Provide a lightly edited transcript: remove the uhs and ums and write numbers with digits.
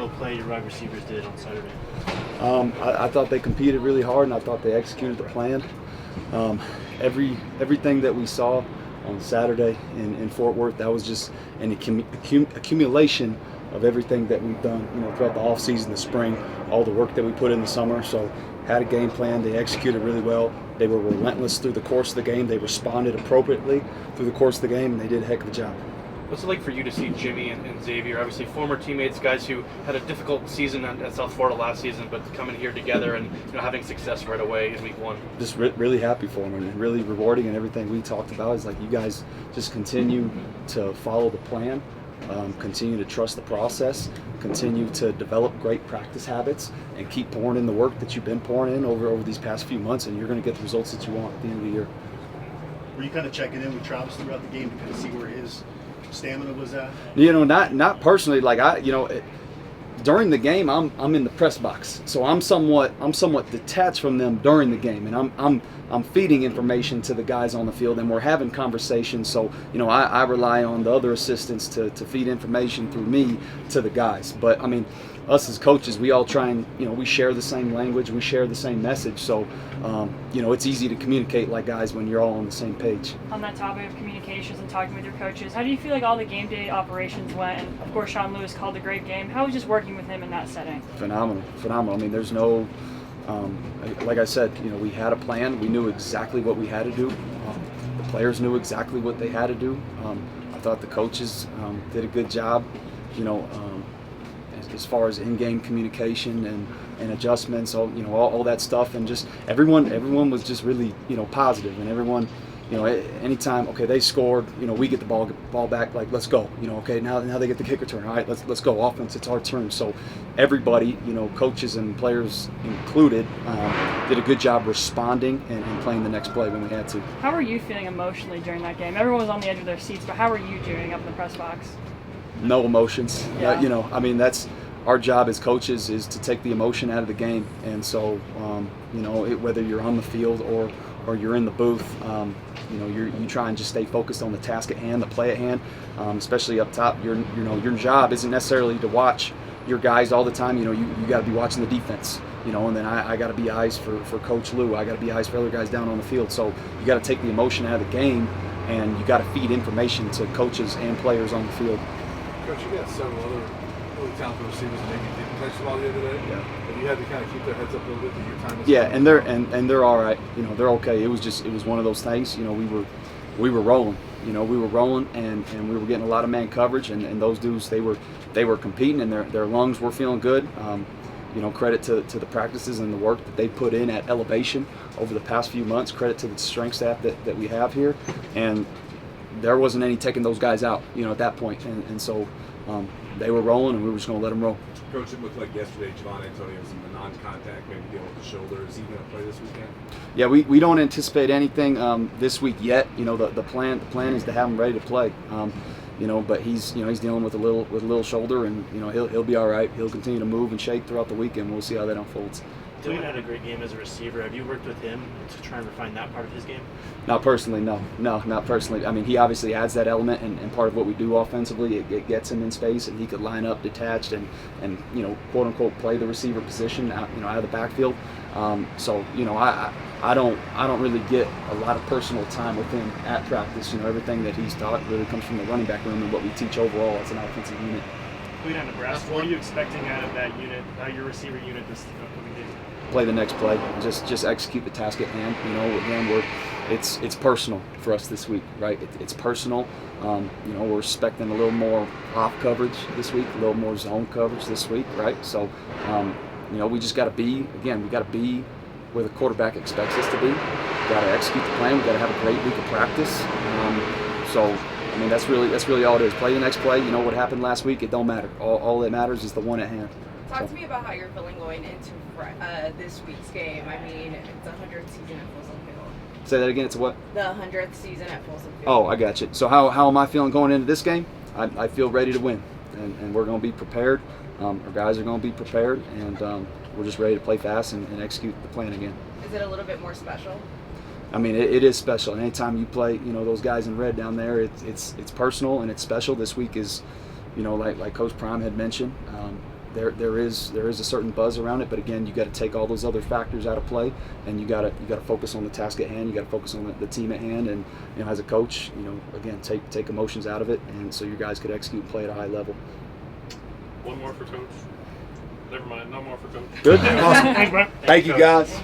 physical play your wide receivers did on Saturday? I thought they competed really hard, and I thought they executed the plan. Everything that we saw on Saturday in Fort Worth, that was just an accumulation of everything that we've done, throughout the offseason, the spring, all the work that we put in the summer. So had a game plan. They executed really well. They were relentless through the course of the game. They responded appropriately through the course of the game, and they did a heck of a job. What's it like for you to see Jimmy and Xavier, obviously former teammates, guys who had a difficult season at South Florida last season, but coming here together and having success right away in week one? Just really happy for them, and really rewarding, and everything we talked about is like, you guys just continue to follow the plan, continue to trust the process, continue to develop great practice habits, and keep pouring in the work that you've been pouring in over these past few months, and you're going to get the results that you want at the end of the year. Were you kind of checking in with Travis throughout the game to kind of see where his stamina was at? Not personally. Like during the game, I'm in the press box, so I'm somewhat detached from them during the game, and I'm feeding information to the guys on the field, and we're having conversations. So I rely on the other assistants to feed information through me to the guys. But I mean, us as coaches, we all try and we share the same language, we share the same message. So it's easy to communicate like guys when you're all on the same page. On that topic of communications and talking with your coaches, how do you feel like all the game day operations went? And of course, Sean Lewis called a great game. How was just working with him in that setting? Phenomenal. I mean, there's no, like I said, we had a plan. We knew exactly what we had to do. The players knew exactly what they had to do. I thought the coaches did a good job, as far as in-game communication and adjustments, all that stuff, and just everyone was just really positive, and everyone, anytime they scored, we get the ball back, like, let's go, okay, now they get the kick return, all right, let's go offense, it's our turn. So everybody, coaches and players included, did a good job responding and playing the next play when we had to. How were you feeling emotionally during that game? Everyone was on the edge of their seats, but how were you doing up in the press box? No emotions. Yeah. I mean, that's our job as coaches, is to take the emotion out of the game. And so, whether you're on the field or you're in the booth, you try and just stay focused on the task at hand, the play at hand, especially up top. Your job isn't necessarily to watch your guys all the time. You got to be watching the defense. And then I got to be eyes for Coach Lou. I got to be eyes for other guys down on the field. So you got to take the emotion out of the game, and you got to feed information to coaches and players on the field. Coach, you got several other really talented receivers that maybe didn't touch the ball the other day. Yeah. And you had to kind of keep their heads up a little bit through your time. Yeah, and they're all right. They're okay. It was one of those things. We were rolling. We were rolling, and we were getting a lot of man coverage, and those dudes, they were competing, and their lungs were feeling good. Credit to the practices and the work that they put in at elevation over the past few months. Credit to the strength staff that we have here, and there wasn't any taking those guys out, at that point. And so they were rolling, and we were just going to let them roll. Coach, it looked like yesterday Javon Antonio was in the non-contact, maybe dealing with the shoulder. Is he going to play this weekend? Yeah, we don't anticipate anything this week yet. The plan is to have him ready to play. But he's dealing with a little shoulder, and he'll be all right. He'll continue to move and shake throughout the weekend. We'll see how that unfolds. Dylan had a great game as a receiver. Have you worked with him to try and refine that part of his game? Not personally, no, not personally. I mean, he obviously adds that element, and part of what we do offensively, it gets him in space, and he could line up detached and quote unquote play the receiver position out of the backfield. I don't really get a lot of personal time with him at practice. Everything that he's taught really comes from the running back room and what we teach overall as an offensive unit. Playing at Nebraska, what are you expecting out of that unit, your receiver unit this upcoming game? Play the next play, just execute the task at hand. Again, it's personal for us this week, right? It's personal. We're expecting a little more off coverage this week, a little more zone coverage this week, right? So, we just got to be where the quarterback expects us to be. We got to execute the plan. We got to have a great week of practice. That's really all it is. Play the next play. What happened last week, it don't matter. All that matters is the one at hand. Talk to me about how you're feeling going into this week's game. I mean, it's the 100th season at Folsom Field. Say that again. It's a what? The 100th season at Folsom Field. Oh, I got you. So how am I feeling going into this game? I feel ready to win, and we're going to be prepared. Our guys are going to be prepared, and we're just ready to play fast and execute the plan again. Is it a little bit more special? I mean, it is special. Anytime you play, those guys in red down there, it's personal and it's special. This week is, like Coach Prime had mentioned, there is a certain buzz around it, but again, you got to take all those other factors out of play, and you got to focus on the task at hand. You got to focus on the team at hand, and as a coach, again, take emotions out of it, and so your guys could execute and play at a high level. One more for Coach. Never mind, no more for Coach. Good. Awesome. Thanks, Brett. Thank you, guys.